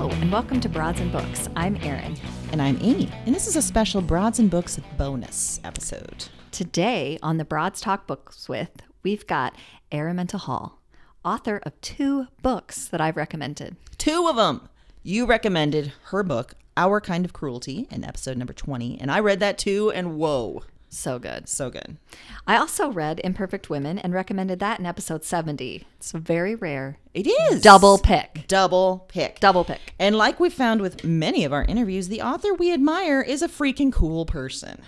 Hello, and welcome to Broads and Books. I'm Erin. And I'm Amy, and this is a special Broads and Books bonus episode. Today on the Broads Talk Books With, we've got Araminta Hall, author of 2 books that I've recommended. 2 of them! You recommended her book, Our Kind of Cruelty, in episode number 20, and I read that too, and whoa. So good. So good. I also read Imperfect Women and recommended that in episode 70. It's very rare. It is. Double pick. Double pick. Double pick. And like we found with many of our interviews, the author we admire is a freaking cool person.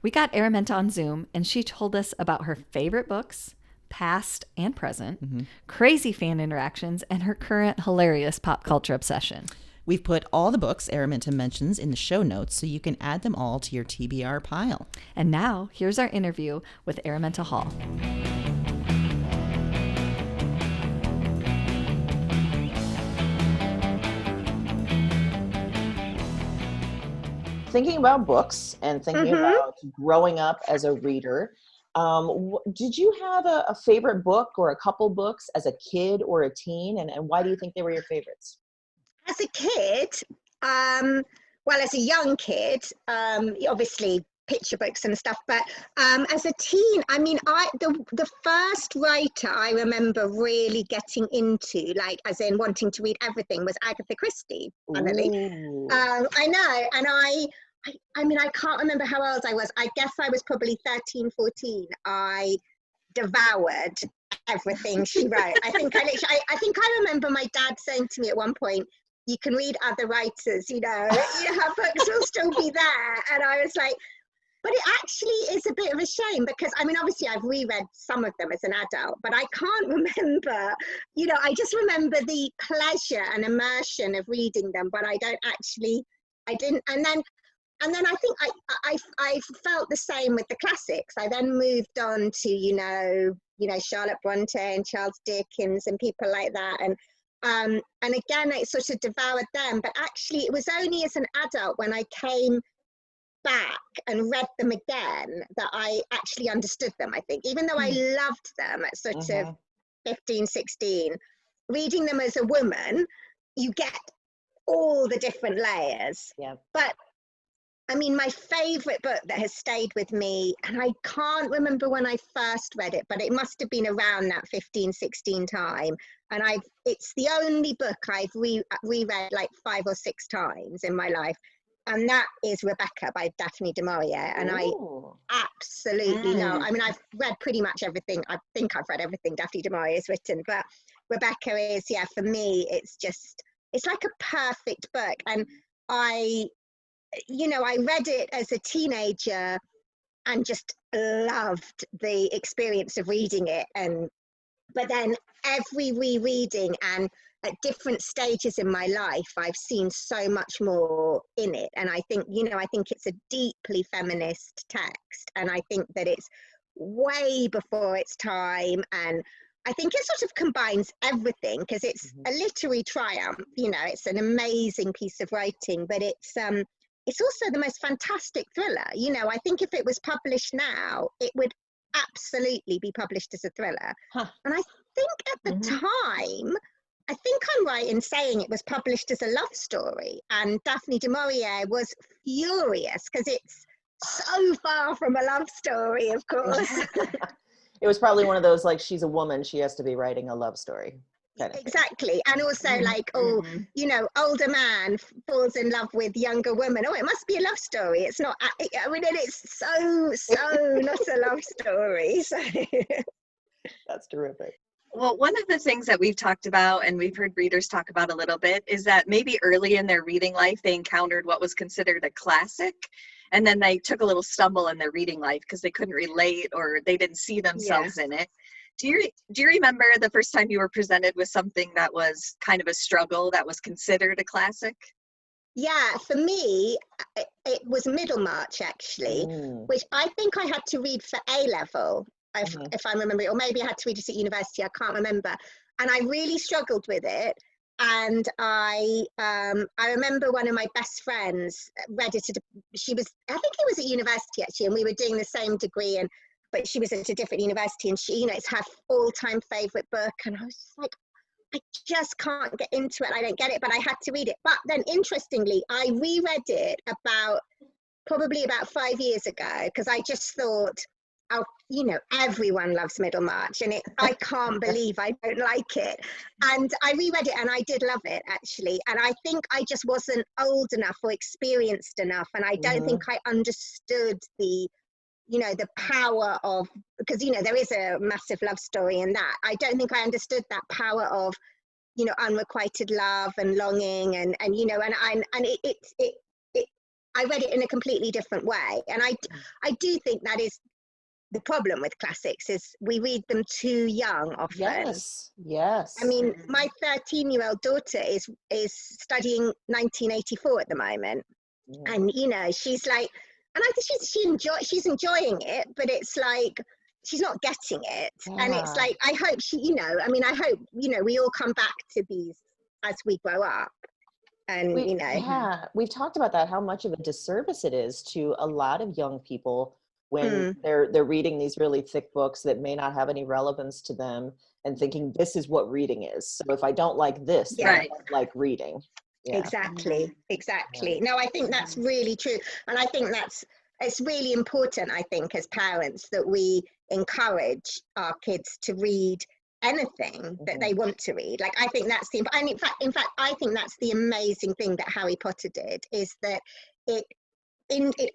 We got Araminta on Zoom, and she told us about her favorite books, past and present, crazy fan interactions, and her current hilarious pop culture obsession. We've put all the books Araminta mentions in the show notes so you can add them all to your TBR pile. And now, here's our interview with Araminta Hall. Thinking about books and thinking about growing up as a reader, did you have a favorite book or a couple books as a kid or a teen, and why do you think they were your favorites? As a kid, well, as a young kid, obviously picture books and stuff, but as a teen, I mean, the first writer I remember really getting into, like, as in wanting to read everything, was Agatha Christie, funnily. I know, and I mean, I can't remember how old I was. I guess I was probably 13, 14. I devoured everything she wrote. I think I remember my dad saying to me at one point, "You can read other writers, her books will still be there." And I was like, but it actually is a bit of a shame because, I mean, obviously I've reread some of them as an adult, but I can't remember, I just remember the pleasure and immersion of reading them, but I didn't. And then I think I felt the same with the classics. I then moved on to, Charlotte Bronte and Charles Dickens and people like that. And again, I sort of devoured them, but actually it was only as an adult when I came back and read them again that I actually understood them, I think. Even though I loved them at sort of 15, 16, reading them as a woman, you get all the different layers. Yeah. But I mean, my favorite book that has stayed with me, and I can't remember when I first read it, but it must have been around that 15, 16 time. And it's the only book I've reread like 5 or 6 times in my life. And that is Rebecca by Daphne du Maurier. And I absolutely love, I mean, I've read pretty much everything. I think I've read everything Daphne du Maurier has written, but Rebecca is, for me, it's like a perfect book. And I read it as a teenager and just loved the experience of reading it. But then every rereading and at different stages in my life, I've seen so much more in it. And I think, I think it's a deeply feminist text. And I think that it's way before its time. And I think it sort of combines everything because it's a literary triumph. It's an amazing piece of writing, but it's also the most fantastic thriller. I think if it was published now, it would absolutely be published as a thriller. And I think at the time, I think I'm right in saying it was published as a love story. And Daphne du Maurier was furious because it's so far from a love story, of course. It was probably one of those, like, she's a woman, she has to be writing a love story. Exactly. And also like, older man falls in love with younger woman. Oh, it must be a love story. It's not, I mean, it's so not a love story. So. That's terrific. Well, one of the things that we've talked about and we've heard readers talk about a little bit is that maybe early in their reading life, they encountered what was considered a classic. And then they took a little stumble in their reading life because they couldn't relate or they didn't see themselves in it. Do you remember the first time you were presented with something that was kind of a struggle that was considered a classic? Yeah, for me, it was Middlemarch, actually, which I think I had to read for A-level, if I remember, or maybe I had to read it at university, I can't remember. And I really struggled with it. And I remember one of my best friends read it. I think it was at university, actually, and we were doing the same degree, but she was at a different university, and it's her all-time favorite book. And I was just like, I just can't get into it. I don't get it, but I had to read it. But then interestingly, I reread it probably about 5 years ago, because I just thought, oh, you know, everyone loves Middlemarch, and I can't believe I don't like it. And I reread it, and I did love it, actually. And I think I just wasn't old enough or experienced enough, and I don't think I understood the power of, because, you know, there is a massive love story in that. I don't think I understood that power of, you know, unrequited love and longing, and you know, and I read it in a completely different way. And I do think that is the problem with classics, is we read them too young often. Yes. I mean, my 13-year-old daughter is studying 1984 at the moment. And, you know, she's like, and I think she's enjoying it, but it's like, she's not getting it. And it's like, I hope I hope, you know, we all come back to these as we grow up. And, you know. We've talked about that, how much of a disservice it is to a lot of young people when they're reading these really thick books that may not have any relevance to them, and thinking this is what reading is. So if I don't like this, then I don't like reading. Yeah. Exactly. No, I think that's really true. And I think it's really important, I think, as parents, that we encourage our kids to read anything that they want to read. Like, I think that's and in fact, I think that's the amazing thing that Harry Potter did, is that it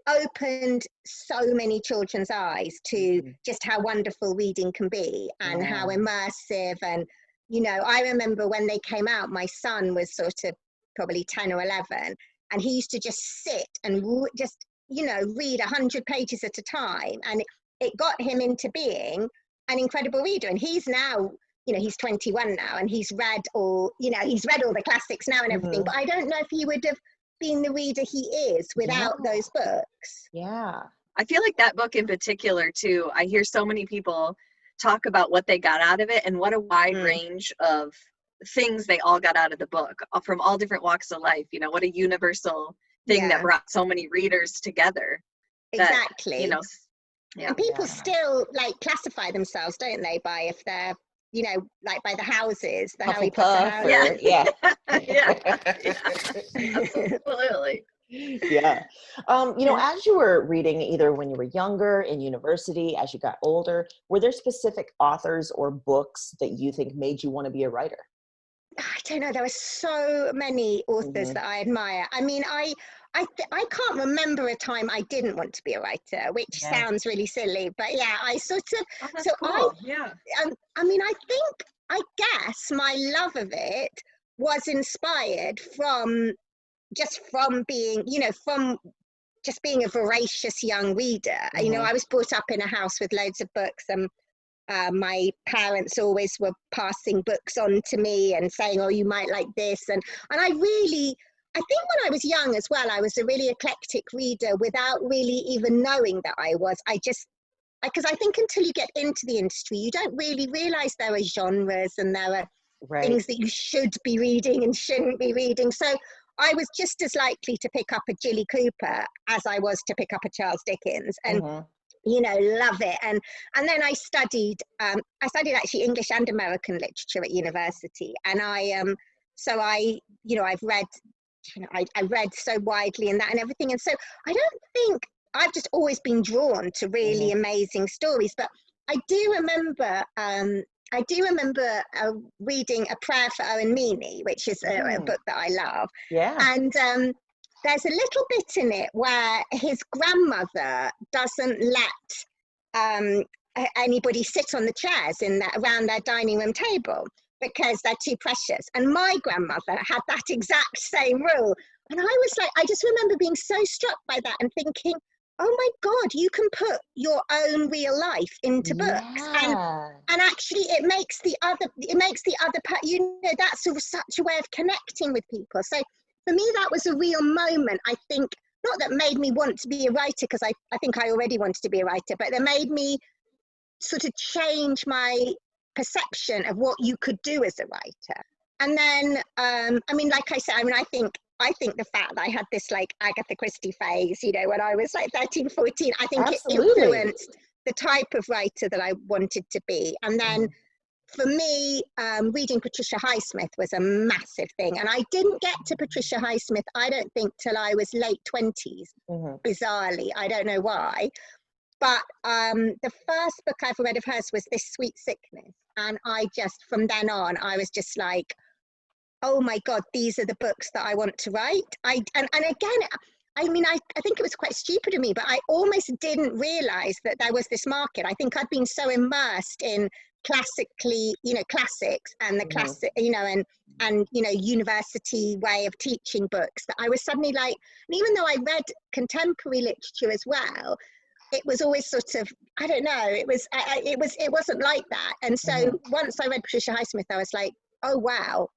opened so many children's eyes to just how wonderful reading can be, and how immersive. And, you know, I remember when they came out, my son was sort of probably 10 or 11, and he used to just sit and just, you know, read 100 pages at a time, and it got him into being an incredible reader. And he's now, you know, he's 21 now, and he's read all the classics now and everything, but I don't know if he would have been the reader he is without those books. I feel like that book in particular too, I hear so many people talk about what they got out of it, and what a wide range of things they all got out of the book, from all different walks of life. You know, what a universal thing that brought so many readers together. Exactly. You know, and people still like classify themselves, don't they, by if they're, you know, like by the houses, the Harry Potter house. Absolutely. You know, as you were reading, either when you were younger, in university, as you got older, were there specific authors or books that you think made you want to be a writer? I don't know. There are so many authors that I admire. I mean, I can't remember a time I didn't want to be a writer, which sounds really silly, but I sort of. Oh, that's cool. I mean, I guess my love of it was inspired from being, you know, from just being a voracious young reader. You know, I was brought up in a house with loads of books, and my parents always were passing books on to me and saying, oh, you might like this. And I think when I was young as well, I was a really eclectic reader without really even knowing that I was. Because I think until you get into the industry, you don't really realize there are genres and there are things that you should be reading and shouldn't be reading. So I was just as likely to pick up a Jilly Cooper as I was to pick up a Charles Dickens. And you know, love it. And then I studied actually English and American literature at university. And I've read, you know, I read so widely in that and everything. And so I don't think, I've just always been drawn to really amazing stories. But I do remember reading A Prayer for Owen Meany, which is a book that I love. And there's a little bit in it where his grandmother doesn't let anybody sit on the chairs around their dining room table because they're too precious. And my grandmother had that exact same rule. And I was like, I just remember being so struck by that and thinking, oh my God, you can put your own real life into books. And actually it makes the other part, you know, that's such a way of connecting with people. So for me, that was a real moment, I think, not that made me want to be a writer, because I think I already wanted to be a writer, but that made me sort of change my perception of what you could do as a writer. And then, I mean, like I said, I mean, I think the fact that I had this like Agatha Christie phase, you know, when I was like 13, 14, I think it influenced the type of writer that I wanted to be. And then for me, reading Patricia Highsmith was a massive thing. And I didn't get to Patricia Highsmith, I don't think, till I was late 20s, bizarrely. I don't know why. But the first book I've read of hers was This Sweet Sickness. And I just, from then on, I was just like, oh my God, these are the books that I want to write. And again, I mean, I think it was quite stupid of me, but I almost didn't realize that there was this market. I think I'd been so immersed in classically, classics and the classic, and university way of teaching books, that I was suddenly like, and even though I read contemporary literature as well, it was always sort of, I don't know, it wasn't like that. And so once I read Patricia Highsmith, I was like, oh wow,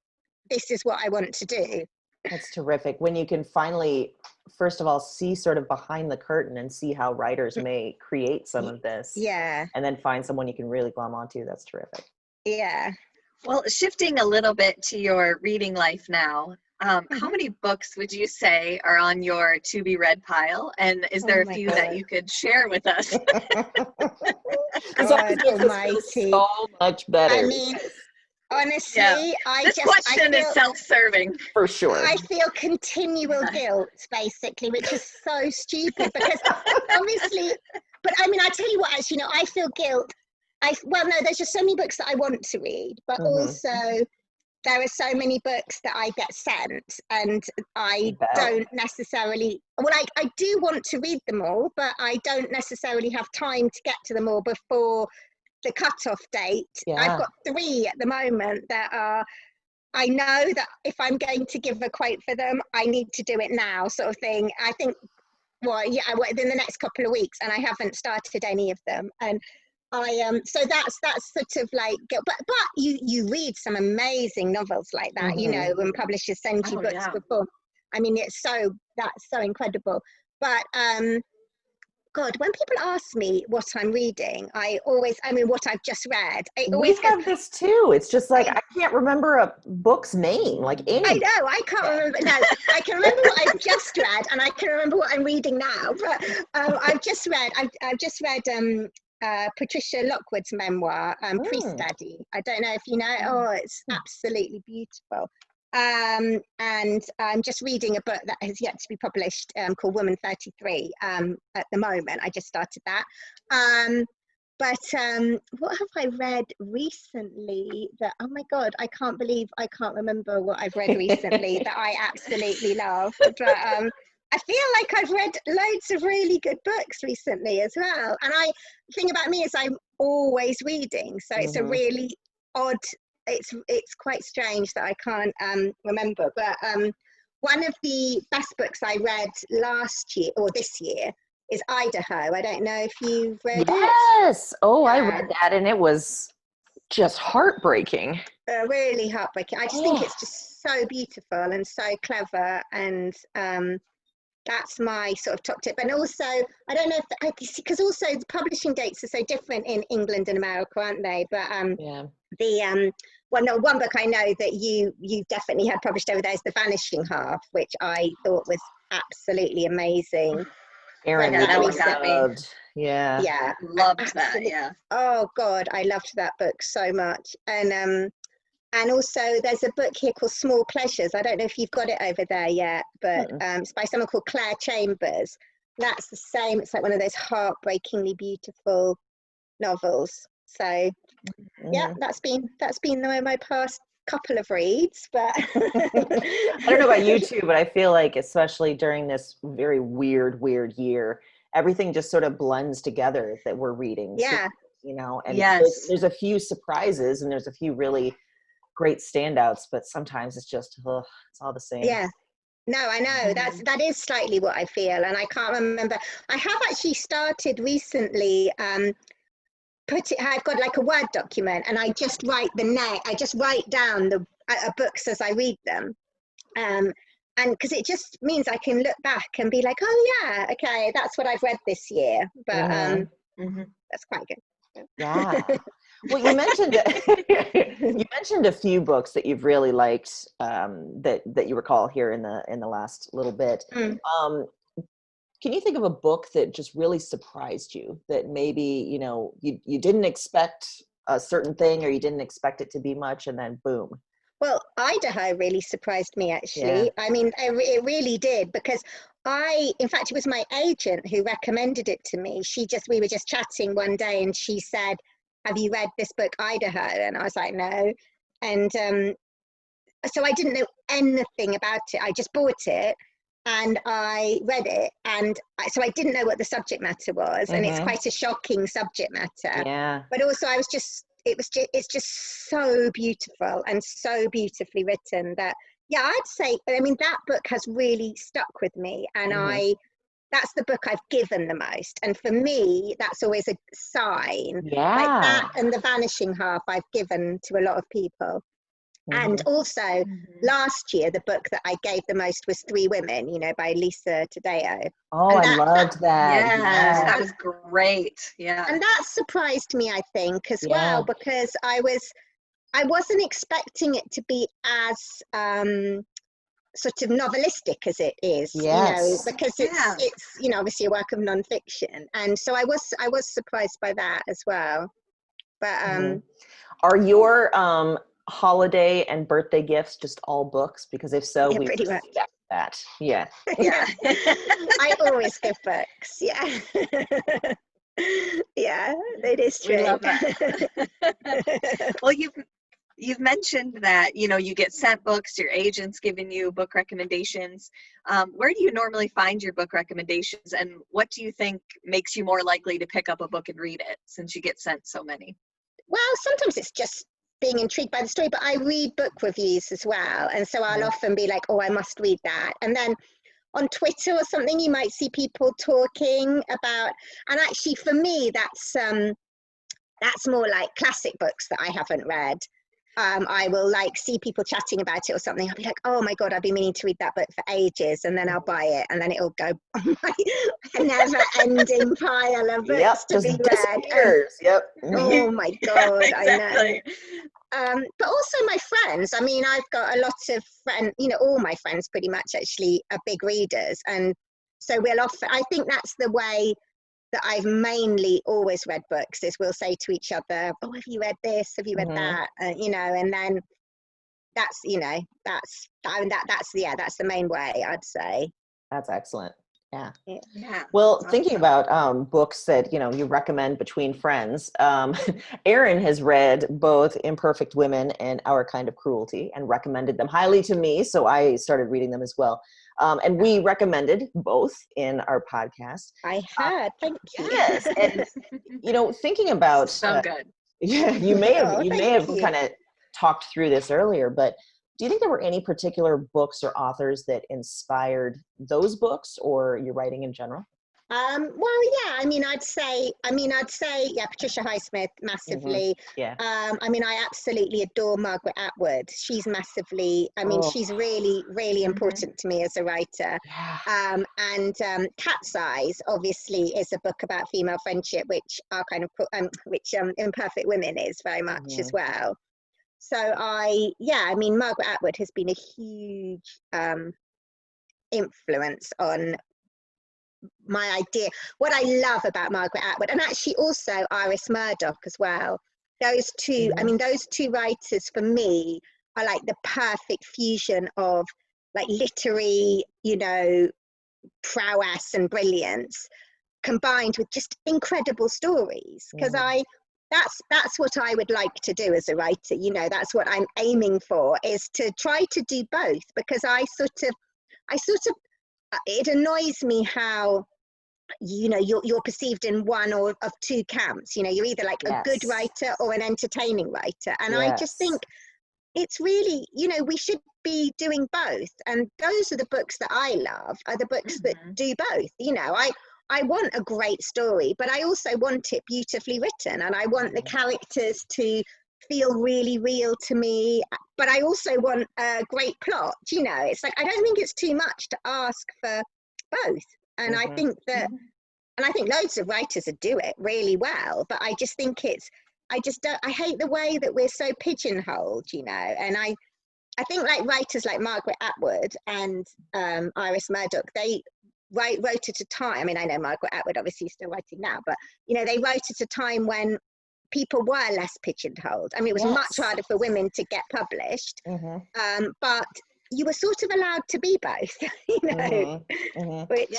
this is what I want to do. That's terrific. When you can finally, first of all, see sort of behind the curtain and see how writers may create some of this. Yeah. And then find someone you can really glom onto. That's terrific. Yeah. Well, shifting a little bit to your reading life now, how many books would you say are on your to be read pile? And is there a few that you could share with us? God almighty. So much better. I mean, honestly, this question is self-serving. For sure. I feel continual guilt, basically, which is so stupid because obviously, but I mean, I tell you what, actually, I feel guilt. There's just so many books that I want to read, but also there are so many books that I get sent and I don't necessarily, I do want to read them all, but I don't necessarily have time to get to them all before the cutoff date. I've got 3 at the moment that are, I know that if I'm going to give a quote for them, I need to do it now, sort of thing. I think, within the next couple of weeks, and I haven't started any of them. And so that's sort of like, but you read some amazing novels like that, when publishers send you books before. I mean, that's so incredible. But God, when people ask me what I'm reading, what I've just read. We have this too. It's just like, I can't remember a book's name, like any. I know, I can't remember. No, I can remember what I've just read, and I can remember what I'm reading now. But I've just read Patricia Lockwood's memoir, Priest Daddy. I don't know if you know it. Oh, it's absolutely beautiful. And I'm just reading a book that has yet to be published called Woman 33 at the moment. I just started that. But what have I read recently that, oh my God, I can't believe I can't remember what I've read recently that I absolutely love. But I feel like I've read loads of really good books recently as well. And the thing about me is I'm always reading. So it's a really odd, it's quite strange that I can't remember. But one of the best books I read last year or this year is Idaho. I don't know if you've read it. Yes. Oh, I read that and it was just heartbreaking. Really heartbreaking. I just think it's just so beautiful and so clever, and that's my sort of top tip. And also, I don't know if, because also the publishing dates are so different in England and America, aren't they? But one book I know that you definitely had published over there is The Vanishing Half, which I thought was absolutely amazing. Erin, that was loved. Yeah. Loved that. Yeah. Oh God, I loved that book so much. And also there's a book here called Small Pleasures. I don't know if you've got it over there yet, but it's by someone called Claire Chambers. That's the same. It's like one of those heartbreakingly beautiful novels. So that's been my past couple of reads. But I don't know about you two, but I feel like especially during this very weird year, everything just sort of blends together that we're reading. Yeah. So, and there's a few surprises and there's a few really great standouts, but sometimes it's just it's all the same. Yeah. No, I know that is slightly what I feel, and I can't remember. I have actually started recently. I've got like a Word document, and I just write I just write down the books as I read them, and because it just means I can look back and be like, oh yeah, okay, that's what I've read this year. But that's quite good. Yeah. Well, you mentioned a few books that you've really liked that you recall here in the last little bit. Can you think of a book that just really surprised you, that maybe you didn't expect a certain thing, or you didn't expect it to be much, and then boom? Well, Idaho really surprised me, actually. Yeah. I mean, it really did, because in fact, it was my agent who recommended it to me. We were just chatting one day and she said, have you read this book, Idaho? And I was like, no. And so I didn't know anything about it. I just bought it and I read it. And so I didn't know what the subject matter was. And it's quite a shocking subject matter. Yeah. But also it's just so beautiful and so beautifully written that, yeah, I'd say, I mean, that book has really stuck with me, and that's the book I've given the most. And for me, that's always a sign. Yeah. Like that and The Vanishing Half I've given to a lot of people. And also last year, the book that I gave the most was Three Women, by Lisa Taddeo. Oh, I loved that. Yes, that was great. Yeah. And that surprised me, I think, as well, because I wasn't expecting it to be as sort of novelistic as it is, because it's obviously a work of nonfiction. And so I was surprised by that as well. But are your holiday and birthday gifts just all books? Because if so, we pretty much that. Yeah. Yeah. I always give books. Yeah. Yeah, it is true. We love that. Well, you've mentioned that you get sent books, your agent's giving you book recommendations. Where do you normally find your book recommendations, and what do you think makes you more likely to pick up a book and read it, since you get sent so many? Well, sometimes it's just being intrigued by the story, but I read book reviews as well, and so I'll often be like, oh, I must read that. And then on Twitter or something, you might see people talking about, and actually for me that's more like classic books that I haven't read. I will see people chatting about it or something. I'll be like, oh my God, I've been meaning to read that book for ages. And then I'll buy it, and then it'll go on my never ending pile of books to be read. Oh my God, exactly. I know. But also my friends. I mean, I've got a lot of friends, all my friends pretty much actually are big readers. And so I think that's the way that I've mainly always read books, is we'll say to each other, oh, have you read this? Have you read that? And then that's the main way, I'd say. That's excellent. Yeah. Yeah. Well, thinking about books that, you recommend between friends, Erin has read both Imperfect Women and Our Kind of Cruelty and recommended them highly to me. So I started reading them as well. And we recommended both in our podcast. I heard. Thank you. Yes. And, thinking about, so good. Yeah, you may have kind of talked through this earlier, but do you think there were any particular books or authors that inspired those books, or your writing in general? Well, yeah. I mean, I'd say, yeah, Patricia Highsmith, massively. Yeah. I mean, I absolutely adore Margaret Atwood. She's massively. I mean, she's really, really important to me as a writer. Yeah. And Cat's Eyes, obviously, is a book about female friendship, which Imperfect Women is very much as well. So I mean, Margaret Atwood has been a huge influence on my idea. What I love about Margaret Atwood, and actually also Iris Murdoch as well. Those two, I mean, those two writers for me are like the perfect fusion of like literary, prowess and brilliance combined with just incredible stories. Because that's what I would like to do as a writer. That's what I'm aiming for, is to try to do both, because I sort of it annoys me how you're perceived in one or of two camps. You're either like a good writer or an entertaining writer, and I just think it's really, we should be doing both. And those are the books that I love, are the books that do both. I want a great story, but I also want it beautifully written, and I want the characters to feel really real to me, but I also want a great plot. It's like, I don't think it's too much to ask for both. And I think that, and I think loads of writers would do it really well, but I just think I hate the way that we're so pigeonholed, and I think like writers like Margaret Atwood and Iris Murdoch, they wrote at a time, I mean, I know Margaret Atwood obviously is still writing now, but they wrote at a time when people were less pigeonholed. I mean, it was much harder for women to get published, but you were sort of allowed to be both, you know, which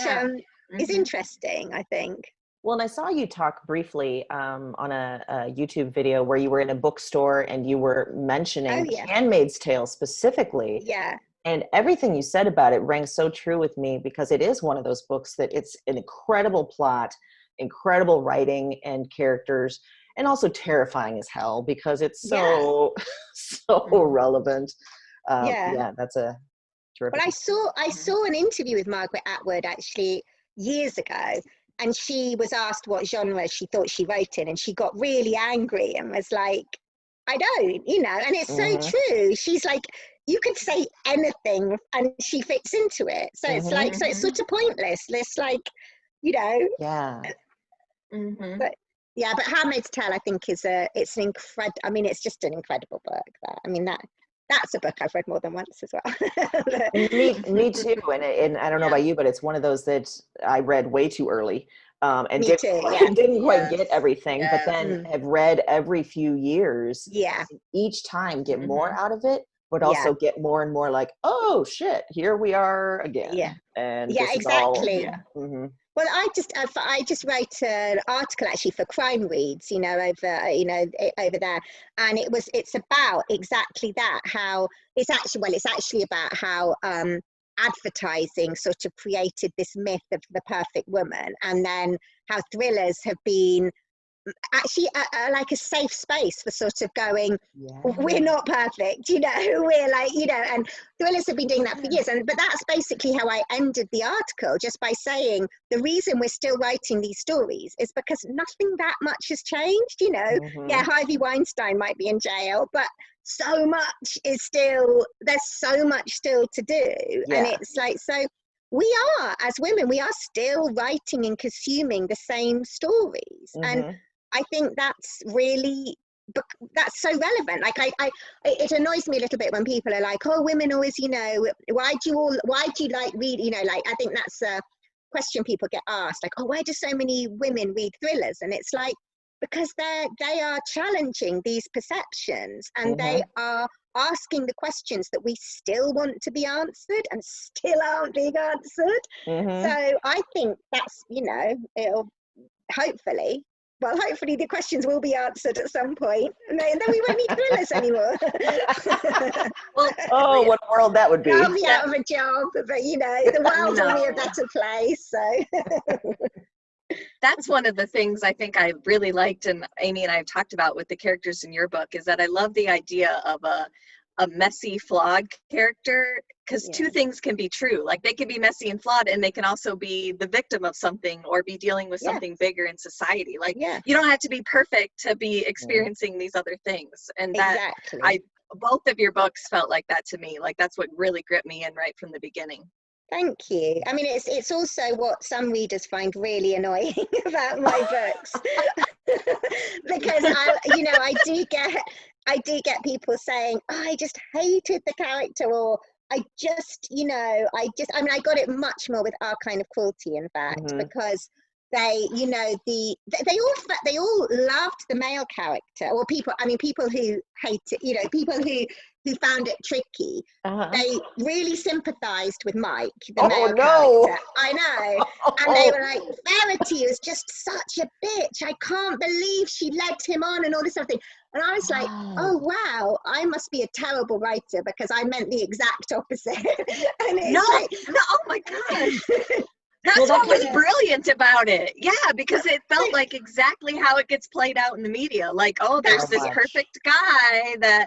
is interesting, I think. Well, and I saw you talk briefly on a YouTube video where you were in a bookstore and you were mentioning The Handmaid's Tale specifically. Yeah. And everything you said about it rang so true with me, because it is one of those books that it's an incredible plot, incredible writing and characters, and also terrifying as hell because it's so relevant. That's a terrific. Well, I saw an interview with Margaret Atwood actually years ago, and she was asked what genre she thought she wrote in, and she got really angry and was like, I don't, you know, and it's so true. She's like, you could say anything and she fits into it. So it's like, so it's sort of pointless. It's like, you know. Yeah. But yeah, but Handmaid's Tale, I think it's an incredible, I mean, it's just an incredible book. I mean, that's a book I've read more than once as well. me too. And I don't know about you, but it's one of those that I read way too early. And didn't quite get everything, but then have read every few years. Yeah. Each time get more out of it, but also get more and more like, oh shit, here we are again. Yeah. And exactly. Well, I just wrote an article actually for Crime Reads, you know, over there, and it's about exactly that. How it's actually about how advertising sort of created this myth of the perfect woman, and then how thrillers have been actually like a safe space for sort of going, we're not perfect, you know, we're like, you know, and thrillers have been doing that for years. But that's basically how I ended the article, just by saying the reason we're still writing these stories is because nothing that much has changed, you know. Yeah, Harvey Weinstein might be in jail, but so much is still, there's so much still to do. And it's like, so we are, as women, we are still writing and consuming the same stories. And I think that's really, that's so relevant. Like it annoys me a little bit when people are like, oh, women always, you know, why do you like read, you know, like, I think that's a question people get asked, like, oh, why do so many women read thrillers? And it's like, because they are challenging these perceptions, and they are asking the questions that we still want to be answered and still aren't being answered. So I think that's, you know, it'll hopefully the questions will be answered at some point, and then we won't need thrillers anymore. What a world that would be. I'll be out of a job, but you know, the world will be a better place. So that's one of the things I think I really liked, and Amy and I have talked about with the characters in your book, is that I love the idea of a messy, flawed character, because two things can be true. Like, they can be messy and flawed, and they can also be the victim of something or be dealing with something bigger in society. Like, you don't have to be perfect to be experiencing these other things. And that both of your books felt like that to me. Like, that's what really gripped me in right from the beginning. Thank you. I mean, it's also what some readers find really annoying about my books, because I do get people saying, oh, I just hated the character, or I got it much more with Our Kind of Cruelty, in fact, because they, you know, they all loved the male character, or people who hate it, you know, people who found it tricky. They really sympathized with Mike, the male character. I know. And they were like, Verity is just such a bitch. I can't believe she led him on and all this sort of thing. And I was like, oh, wow, I must be a terrible writer, because I meant the exact opposite. And it's oh my gosh. That's what was brilliant about it. Yeah, because it felt like exactly how it gets played out in the media. Like, oh, there's this perfect guy that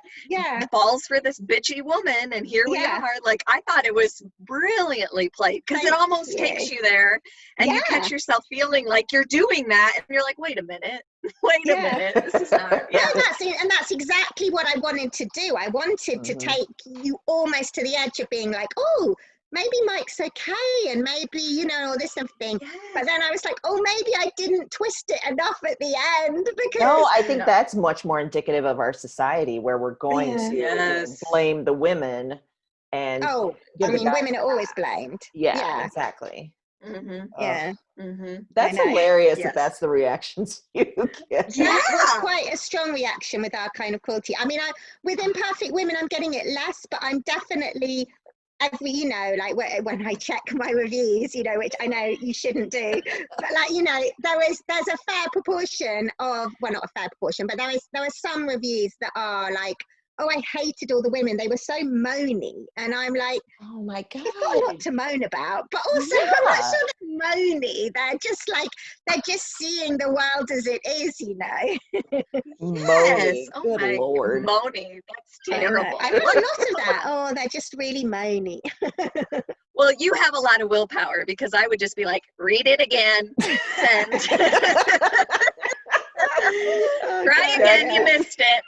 falls for this bitchy woman, and here we are. Like, I thought it was brilliantly played, because it almost takes you there, and you catch yourself feeling like you're doing that, and you're like, wait a minute, this is not. And that's exactly what I wanted to do. I wanted to take you almost to the edge of being like, oh, maybe Mike's okay, and maybe, you know, all this sort of thing. But then I was like, oh, maybe I didn't twist it enough at the end. Because no, I think that's much more indicative of our society, where we're going to blame the women. And women are always blamed. Yeah, exactly. Yeah. That's I know. hilarious Yes. if that's the reactions you get. Yeah, it was quite a strong reaction with Our Kind of Cruelty. I mean, with Imperfect Women, I'm getting it less, but I'm definitely like when I check my reviews, which I know you shouldn't do, but there's a fair proportion of, well, not a fair proportion, but there are some reviews that are like, oh, I hated all the women. They were so moany. And I'm like, Oh my God. you've got a lot to moan about, but also how much sort of moany. They're just seeing the world as it is, Moany. Oh Good my, Lord. moany. That's terrible. I've got a lot of that. Oh, they're just really moany. Well, you have a lot of willpower, because I would just be like, read it again, send. Try again, you missed it.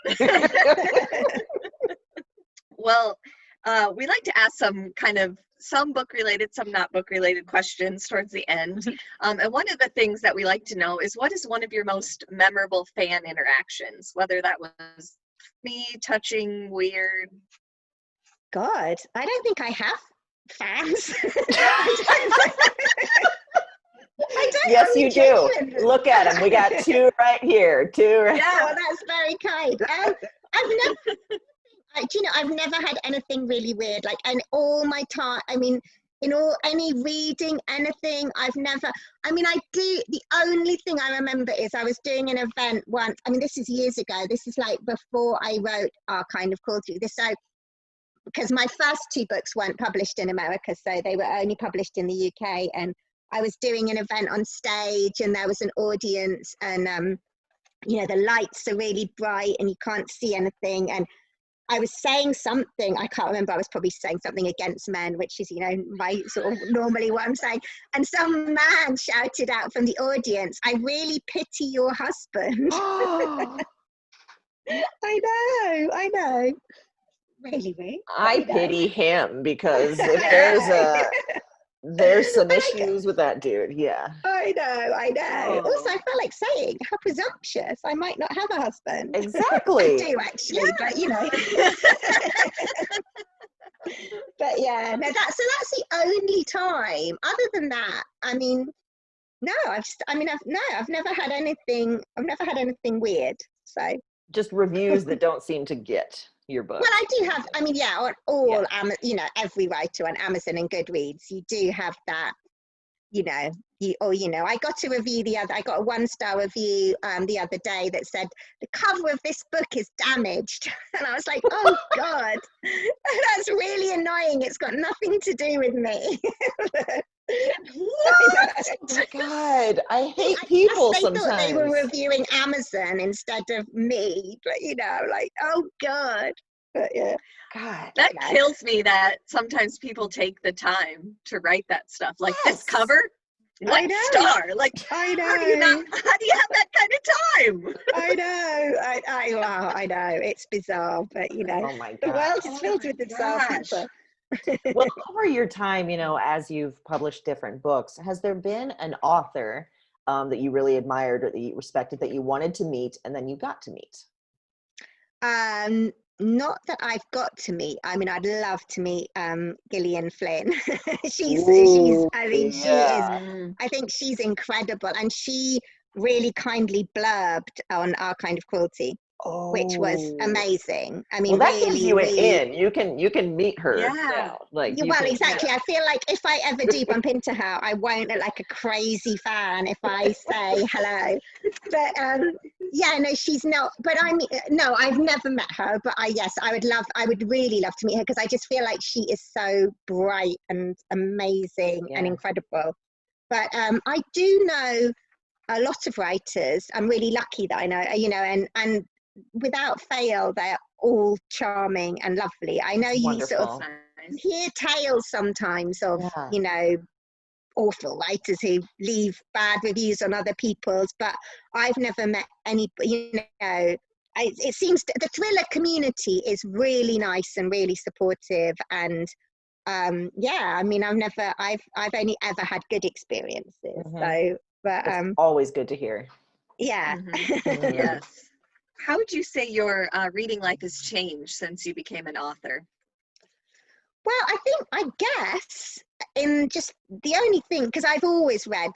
Well, we like to ask some book related, some not book related questions towards the end. And one of the things that we like to know is, what is one of your most memorable fan interactions, whether that was me, touching, weird? God, I don't think I have fans. Yes, you do. Look at them. We got two right here. Yeah, well, that's very kind. I've never had anything really weird. Like, and all my time, I mean, any reading, anything, I do. The only thing I remember is I was doing an event once. I mean, this is years ago. This is like before I wrote Our Kind of Cruelty. Because my first two books weren't published in America, so they were only published in the UK. And I was doing an event on stage, and there was an audience, and the lights are really bright and you can't see anything. And I was saying something, I can't remember, I was probably saying something against men, which is, my sort of normally what I'm saying. And some man shouted out from the audience, "I really pity your husband." I know. Really, Ruth? I pity him, because if there's some issues with that dude. Yeah. I know. Oh. Also, I felt like saying, how presumptuous. I might not have a husband. Exactly. I do, actually, but But yeah, no, that's the only time. Other than that, I mean, no, I've never had anything weird. So Just reviews that don't seem to get your book. well, I do have. I mean, yeah, on all, every writer on Amazon and Goodreads, you do have that. I got a review I got a 1-star review the other day that said the cover of this book is damaged, and I was like, oh God, that's really annoying. It's got nothing to do with me. What? Oh my God, I hate people sometimes. They thought they were reviewing Amazon instead of me, but like, oh God. But yeah, God, that kills me that sometimes people take the time to write that stuff. Like, this cover, what star? Like, I know. How do you have that kind of time? I know. I know. It's bizarre, but oh my God, the world is filled with bizarre people. Well, over your time, as you've published different books, has there been an author that you really admired or that you respected that you wanted to meet and then you got to meet? Not that I've got to meet. I mean, I'd love to meet Gillian Flynn. She is. I think she's incredible, and she really kindly blurbed on Our Kind of Cruelty, which was amazing. I mean, well, that really, gives you an really, in. You can meet her. Yeah. Exactly. I feel like if I ever do bump into her, I won't look like a crazy fan if I say hello. But she's not. But I've never met her. But I would really love to meet her, because I just feel like she is so bright and amazing and incredible. But I do know a lot of writers. I'm really lucky that I know, and without fail, they're all charming and lovely. I know you sort of hear tales sometimes of, awful writers who leave bad reviews on other people's, but I've never met any, it seems the thriller community is really nice and really supportive. And I've only ever had good experiences. So, but it's always good to hear. Yeah. Yes. How would you say your reading life has changed since you became an author? Well, I guess in just the only thing, because I've always read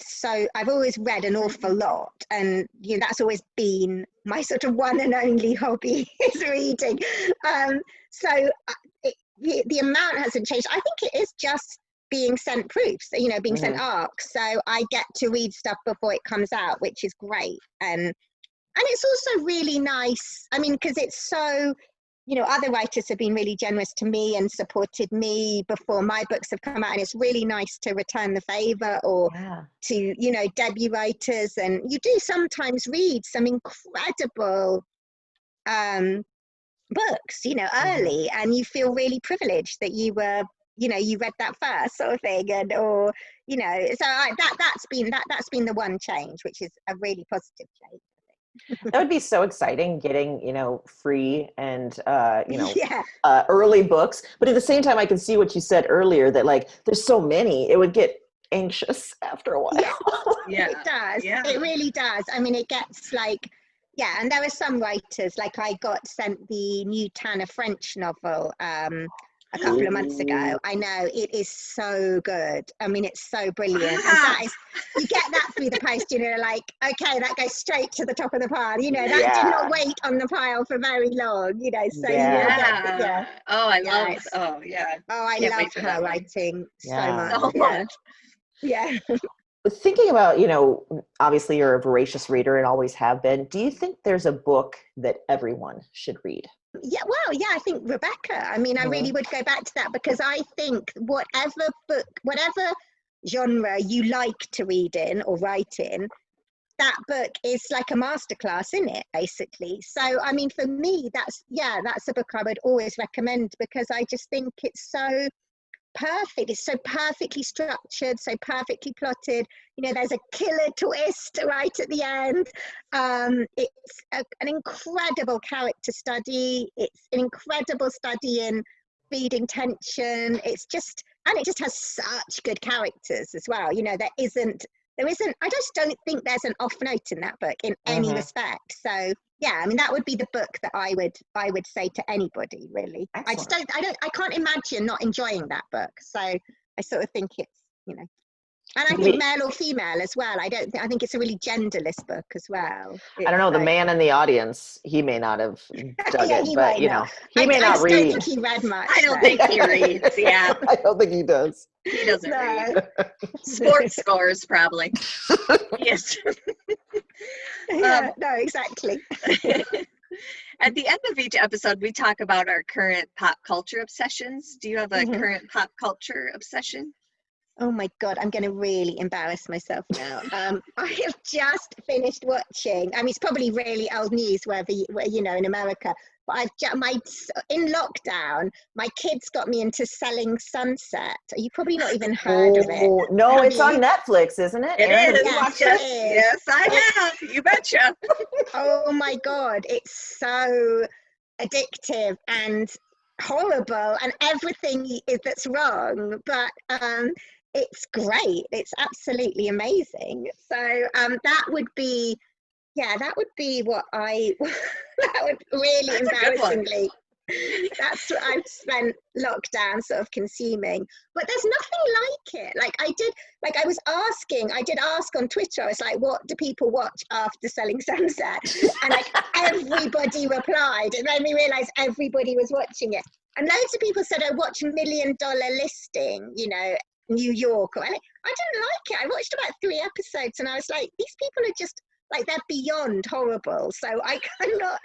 an awful lot, and that's always been my sort of one and only hobby is reading. The amount hasn't changed. I think it is just being sent proofs, being sent arcs, so I get to read stuff before it comes out, which is great. And it's also really nice, I mean, because it's so, other writers have been really generous to me and supported me before my books have come out, and it's really nice to return the favor, or to, debut writers. And you do sometimes read some incredible books, early, and you feel really privileged that you were, you read that first, sort of thing. And so that's been the one change, which is a really positive change. That would be so exciting, getting, free and, early books. But at the same time, I can see what you said earlier, that like, there's so many, it would get anxious after a while. Yeah, it does. Yeah. It really does. I mean, it gets like, and there are some writers, like I got sent the new Tana French novel a couple of months ago. I know, it is so good. I mean, it's so brilliant. And that is, you get that through the post, like, okay, that goes straight to the top of the pile. That did not wait on the pile for very long. So you get, Oh, I love it. Oh, yeah. Oh, I love her writing so much. So much. Yeah. Thinking about, obviously you're a voracious reader and always have been. Do you think there's a book that everyone should read? Yeah, well, I think Rebecca. I mean, I really would go back to that, because I think whatever genre you like to read in or write in, that book is like a masterclass in it, basically. So, I mean, for me, that's a book I would always recommend, because I just think it's so perfect. It's so perfectly structured, so perfectly plotted. There's a killer twist right at the end. It's an incredible character study. It's an incredible study in feeding tension. It just has such good characters as well. There isn't, I just don't think there's an off note in that book in any respect. So I mean, that would be the book that I would say to anybody, really. Excellent. I can't imagine not enjoying that book. So I sort of think it's, and I think male or female as well. I think it's a really genderless book as well. I don't know, the man in the audience, he may not have dug it, but he may not read. I don't think he read much. I don't think he reads, I don't think he does. He doesn't read. Sports scores, probably. Yes. No, exactly. At the end of each episode, we talk about our current pop culture obsessions. Do you have a current pop culture obsession? Oh my God, I'm going to really embarrass myself now. I have just finished watching, I mean, it's probably really old news in America, but in lockdown, my kids got me into Selling Sunset. You probably not even heard of it. No, it's on Netflix, isn't it? It Erin, is. Yes, I have. You betcha. Oh my God, it's so addictive and horrible and everything that's wrong, but it's great. It's absolutely amazing. So that would be what that would really embarrassingly, that's what I've spent lockdown sort of consuming. But there's nothing like it. I did ask on Twitter, I was like, what do people watch after Selling Sunset? And like everybody replied. It made me realize everybody was watching it. And loads of people said, I watch $1 Million Listing, New York. I didn't like it. I watched about 3 episodes and I was like, these people are just like, they're beyond horrible. So I cannot,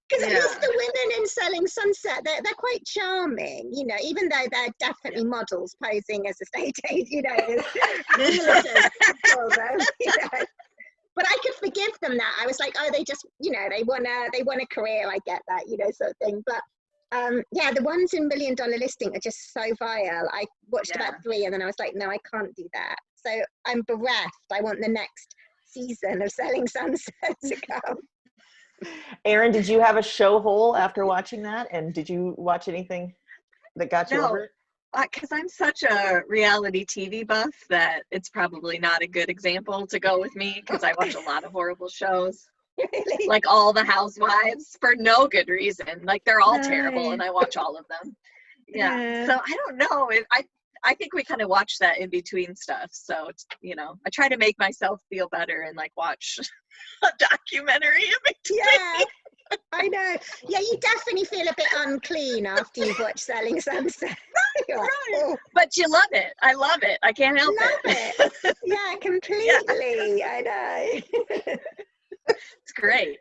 because at least the women in Selling Sunset, they're quite charming, even though they're definitely models posing as estate agents, But I could forgive them that. I was like, oh, they just, they want a career. I get that, sort of thing. But the ones in $1 Million Listing are just so vile. I watched about 3 and then I was like, no, I can't do that. So I'm bereft. I want the next season of Selling Sunset to come. Erin, did you have a show hole after watching that? And did you watch anything that got you over it? Because I'm such a reality TV buff that it's probably not a good example to go with me, because I watch a lot of horrible shows. Really? Like all the Housewives for no good reason. Like they're all terrible and I watch all of them. Yeah. So I don't know. I think we kind of watch that in between stuff. So, it's, you know, I try to make myself feel better and like watch a documentary in between. Yeah, I know. Yeah, you definitely feel a bit unclean after you've watched Selling Sunset. You're like, oh, But you love it. I love it. I can't help love it. Yeah, completely. I know. It's great.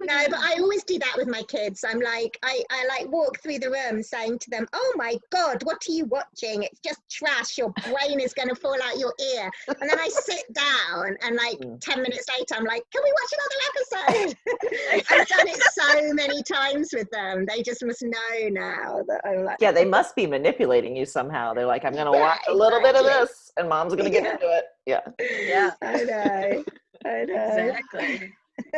No, but I always do that with my kids. I'm like, I like walk through the room saying to them, oh my God, what are you watching? It's just trash. Your brain is going to fall out your ear. And then I sit down and like 10 minutes later, I'm like, can we watch another episode? I've done it so many times with them. They just must know now that I'm like. Yeah, they must be manipulating you somehow. They're like, I'm going to watch a little bit of this and mom's going to get into it. Yeah. Yeah. I know. Exactly.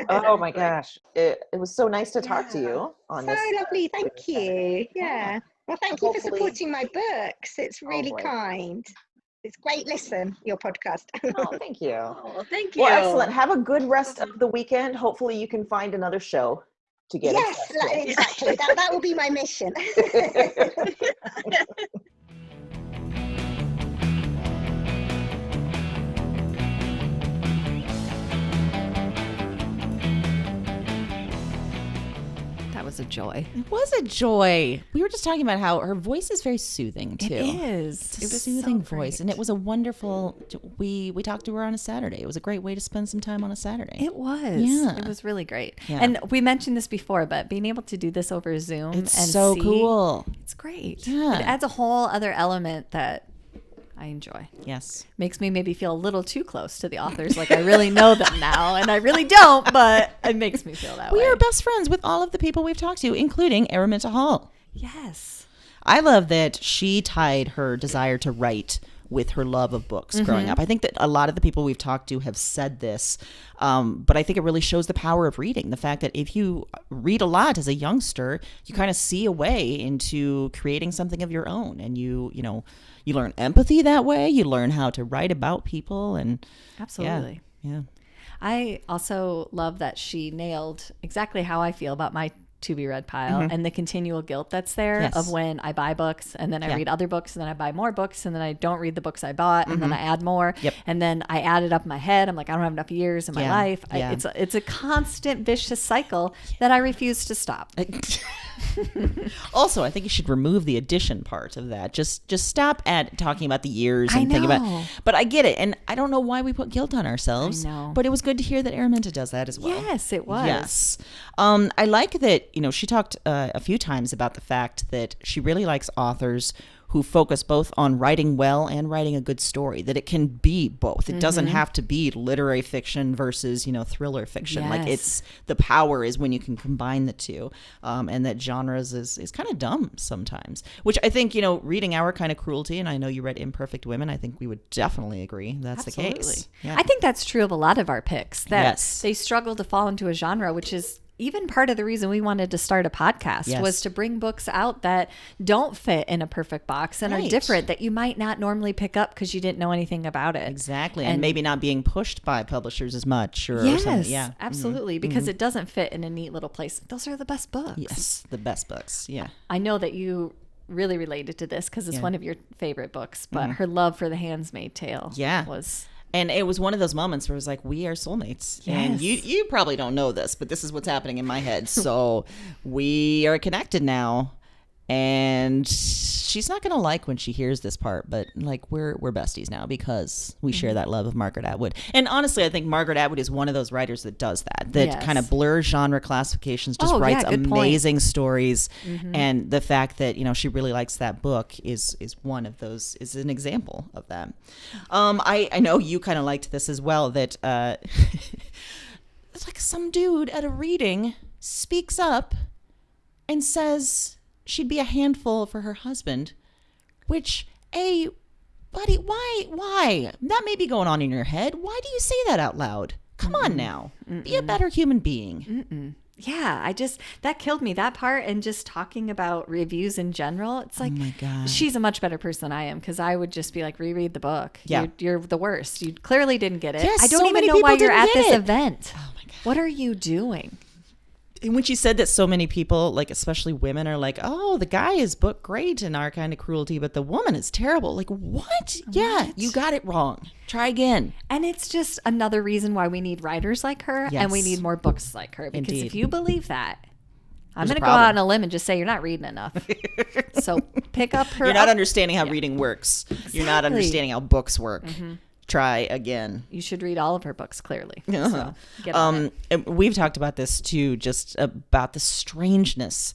Oh my gosh. It was so nice to talk to you on So this. lovely. Thank you. Yeah. Well, thank you for Hopefully- supporting my books. It's really boy. kind. It's great. Listen, your podcast. Oh, thank you. Oh, thank you. Well, excellent. Have a good rest of the weekend. Hopefully you can find another show to get Yes, obsessed with. exactly. That will be my mission. That was a joy. It was a joy. We were just talking about how her voice is very soothing too. It is. It's It a was soothing so voice, great. and it was a wonderful. We talked to her on a Saturday. It was a great way to spend some time on a Saturday. It was. Yeah. It was really great. Yeah. And we mentioned this before, but being able to do this over Zoom It's and so see, cool. It's great. Yeah. It adds a whole other element that I enjoy. Yes. Makes me maybe feel a little too close to the authors, like I really know them now, and I really don't, but it makes me feel that way. We are best friends with all of the people we've talked to, including Araminta Hall. Yes. I love that she tied her desire to write with her love of books growing up. I think that a lot of the people we've talked to have said this, but I think it really shows the power of reading. The fact that if you read a lot as a youngster, you kind of see a way into creating something of your own, and you learn empathy that way. You learn how to write about people, and Absolutely. yeah. I also love that she nailed exactly how I feel about my to be read pile and the continual guilt that's there Yes. of when I buy books and then I Yeah. read other books and then I buy more books and then I don't read the books I bought and then I add more Yep. and then I add it up in my head. I'm like, I don't have enough years in my Yeah. life. Yeah. It's a constant vicious cycle that I refuse to stop. Also, I think you should remove the addition part of that. Just stop at talking about the years I and think know. about. But I get it, and I don't know why we put guilt on ourselves. I know. But it was good to hear that Araminta does that as well. Yes, it was. Yes. I like that, she talked a few times about the fact that she really likes authors who focus both on writing well and writing a good story, that it can be both. It doesn't have to be literary fiction versus, thriller fiction. Like Yes. the power is when you can combine the two. And that genres is kind of dumb sometimes, which I think, reading Our Kind of Cruelty, and I know you read Imperfect Women, I think we would definitely agree that's the case. Yeah. I think that's true of a lot of our picks, that Yes. they struggle to fall into a genre, which is even part of the reason we wanted to start a podcast Yes. was to bring books out that don't fit in a perfect box and are Right. different, that you might not normally pick up because you didn't know anything about it. Exactly. And maybe not being pushed by publishers as much or Yes, something. Yeah. absolutely. Because it doesn't fit in a neat little place. Those are the best books. Yes. The best books. Yeah. I know that you really related to this because it's one of your favorite books, but her love for The Handmaid's Tale Yeah. was... And it was one of those moments where it was like, we are soulmates. And Yes. you probably don't know this, but this is what's happening in my head. So we are connected now. And she's not going to like when she hears this part, but like we're besties now because we share that love of Margaret Atwood. And honestly, I think Margaret Atwood is one of those writers that does that Yes. kind of blurs genre classifications, just Oh, yeah, writes good point. amazing stories. And the fact that, she really likes that book is one of those, is an example of that. I know you kind of liked this as well, that it's like some dude at a reading speaks up and says she'd be a handful for her husband, which, buddy, why? That may be going on in your head. Why do you say that out loud? Come on now. Be a better human being. Yeah, that killed me, that part. And just talking about reviews in general, it's like, my God. she's a much better person than I am, because I would just be like, reread the book. Yeah. You're the worst. You clearly didn't get it. Yes, I don't so even many know why people you're at didn't this get it. event. Oh my God. What are you doing? And when she said that, so many people, like especially women, are like, "Oh, the guy is book great in Our Kind of Cruelty, but the woman is terrible." Like, what? Yeah, you got it wrong. Try again. And it's just another reason why we need writers like her and we Yes. need more books like her. Because Indeed. if you believe that, I'm There's a going to go out problem. on a limb and just say you're not reading enough. So pick up her. You're not understanding how reading works. You're not Exactly. understanding how books work. Try again. You should read all of her books, clearly. Uh-huh. So get on it. And we've talked about this too, just about the strangeness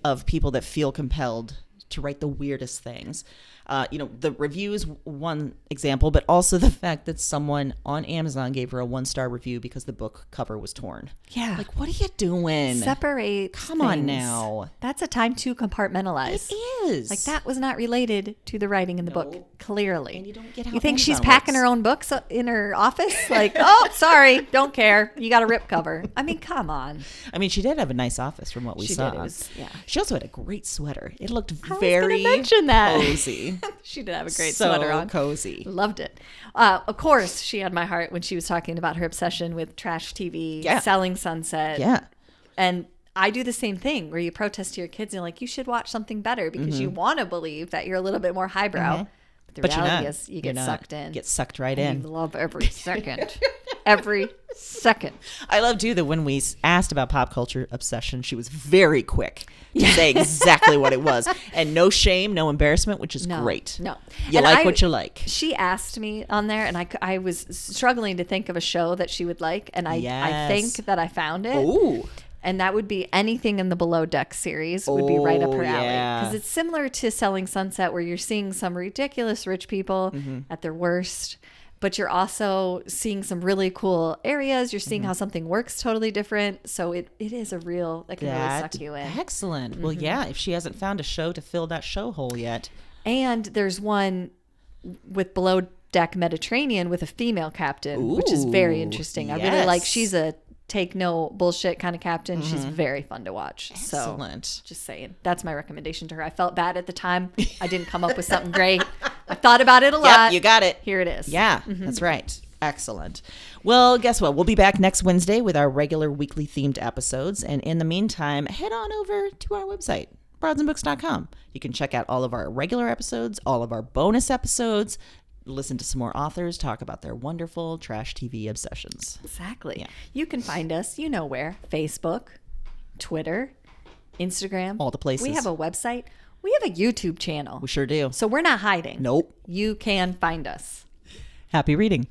of people that feel compelled to write the weirdest things. The reviews, one example, but also the fact that someone on Amazon gave her a 1-star review because the book cover was torn. Yeah. Like, what are you doing? Separate. Come on things. now. That's a time to compartmentalize. It is. Like, that was not related to the writing in the book, clearly. And you don't get how You think she's Amazon packing works. her own books in her office? Like, oh, sorry, don't care. You got a rip cover. I mean, come on. I mean, she did have a nice office from what we She saw. did. It was, yeah. She also had a great sweater. It looked I was very gonna mention that. cozy. She did have a great So sweater on. cozy. Loved it. Of course, she had my heart when she was talking about her obsession with trash TV, Yeah. Selling Sunset. Yeah. And I do the same thing where you protest to your kids and you're like, you should watch something better because you want to believe that you're a little bit more highbrow. But the But you're reality not. is you You're get not. sucked in. Get sucked right And in. you love every second. Every second. I love too that when we asked about pop culture obsession, she was very quick to say exactly what it was, and no shame, no embarrassment, which is No, great. no. You And like what you like. She asked me on there, and I was struggling to think of a show that she would like, and I Yes. think that I found it. Ooh, And that would be anything in the Below Deck series would be right up her alley. yeah. Because it's similar to Selling Sunset, where you're seeing some ridiculous rich people at their worst, but you're also seeing some really cool areas. You're seeing how something works totally different. So it is a real, that can really suck you in. excellent. Well, yeah. If she hasn't found a show to fill that show hole yet, And there's one with Below Deck Mediterranean with a female captain, which is very Ooh, interesting. I really like, yes. she's a take no bullshit kind of captain. She's very fun to watch. excellent. So just saying, that's my recommendation to her. I felt bad at the time. I didn't come up with something great. I thought about it a lot. Yep, you got it. Here it is. Yeah, that's right. Excellent. Well, guess what? We'll be back next Wednesday with our regular weekly themed episodes. And in the meantime, head on over to our website, broadsandbooks.com. You can check out all of our regular episodes, all of our bonus episodes, listen to some more authors talk about their wonderful trash TV obsessions. Exactly. Yeah. You can find us, you know where, Facebook, Twitter, Instagram. All the places. We have a website. We have a YouTube channel. We sure do. So we're not hiding. Nope. You can find us. Happy reading.